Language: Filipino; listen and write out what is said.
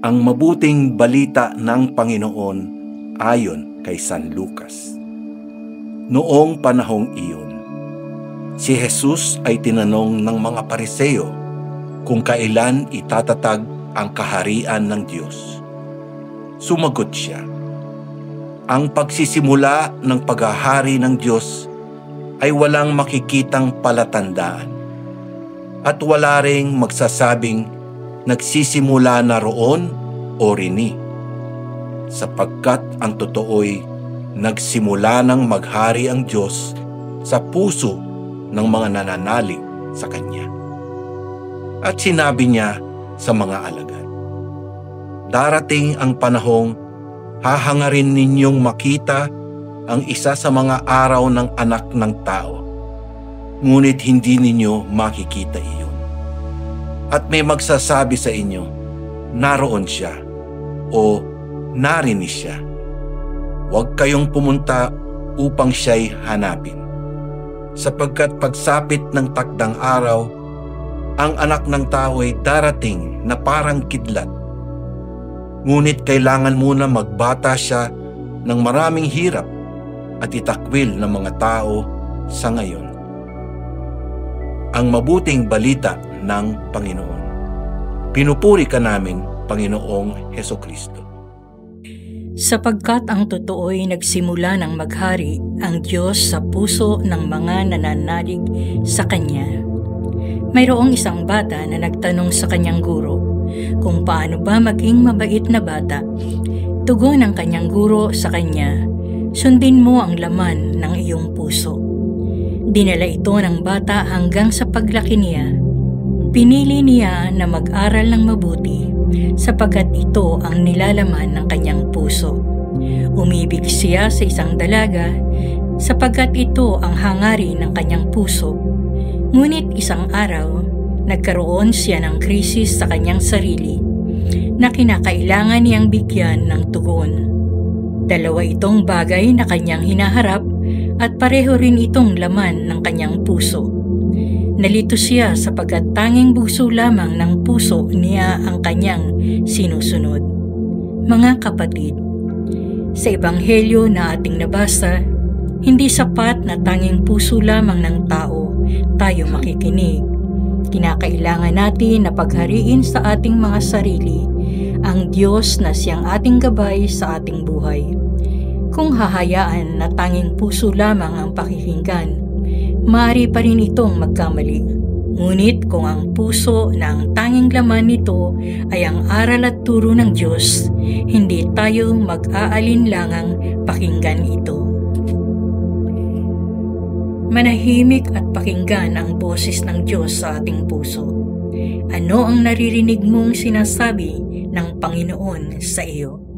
Ang mabuting balita ng Panginoon ayon kay San Lucas. Noong panahong iyon, si Jesus ay tinanong ng mga Pariseo kung kailan itatatag ang kaharian ng Diyos. Sumagot siya, ang pagsisimula ng paghahari ng Diyos ay walang makikitang palatandaan at wala ring magsasabing nagsisimula na roon o rini, sapagkat ang totoo'y nagsimula ng maghari ang Diyos sa puso ng mga nananalig sa Kanya. At sinabi niya sa mga alagad, darating ang panahong hahangarin ninyong makita ang isa sa mga araw ng Anak ng Tao, ngunit hindi ninyo makikita iyon. At may magsasabi sa inyo, naroon siya o narinig siya. Huwag kayong pumunta upang siya'y hanapin. Sapagkat pagsapit ng takdang araw, ang Anak ng Tao ay darating na parang kidlat. Ngunit kailangan muna magbata siya ng maraming hirap at itakwil ng mga tao sa ngayon. Ang mabuting balita ng Panginoon. Pinupuri ka namin, Panginoong Hesukristo. Sapagkat ang totoo'y nagsimula ng maghari ang Diyos sa puso ng mga nananalig sa Kanya. Mayroong isang bata na nagtanong sa kanyang guro kung paano ba maging mabait na bata. Tugon ng kanyang guro sa kanya, sundin mo ang laman ng iyong puso. Dinala ito ng bata hanggang sa paglaki niya. Pinili niya na mag-aral ng mabuti sapagkat ito ang nilalaman ng kanyang puso. Umibig siya sa isang dalaga sapagkat ito ang hangarin ng kanyang puso. Ngunit isang araw, nagkaroon siya ng krisis sa kanyang sarili na kinakailangan niyang bigyan ng tugon. Dalawa itong bagay na kanyang hinaharap at pareho rin itong laman ng kanyang puso. Nalito siya sapagkat tanging bugso lamang ng puso niya ang kanyang sinusunod. Mga kapatid, sa ebanghelyo na ating nabasa, hindi sapat na tanging puso lamang ng tao tayo makikinig. Kinakailangan natin na paghariin sa ating mga sarili ang Diyos na siyang ating gabay sa ating buhay. Kung hahayaan na tanging puso lamang ang pakikinggan, maaari pa rin itong magkamali. Ngunit kung ang puso na ang tanging laman nito ay ang aral at turo ng Diyos, hindi tayo mag-aalinlangang pakinggan ito. Manahimik at pakinggan ang boses ng Diyos sa ating puso. Ano ang naririnig mong sinasabi ng Panginoon sa iyo?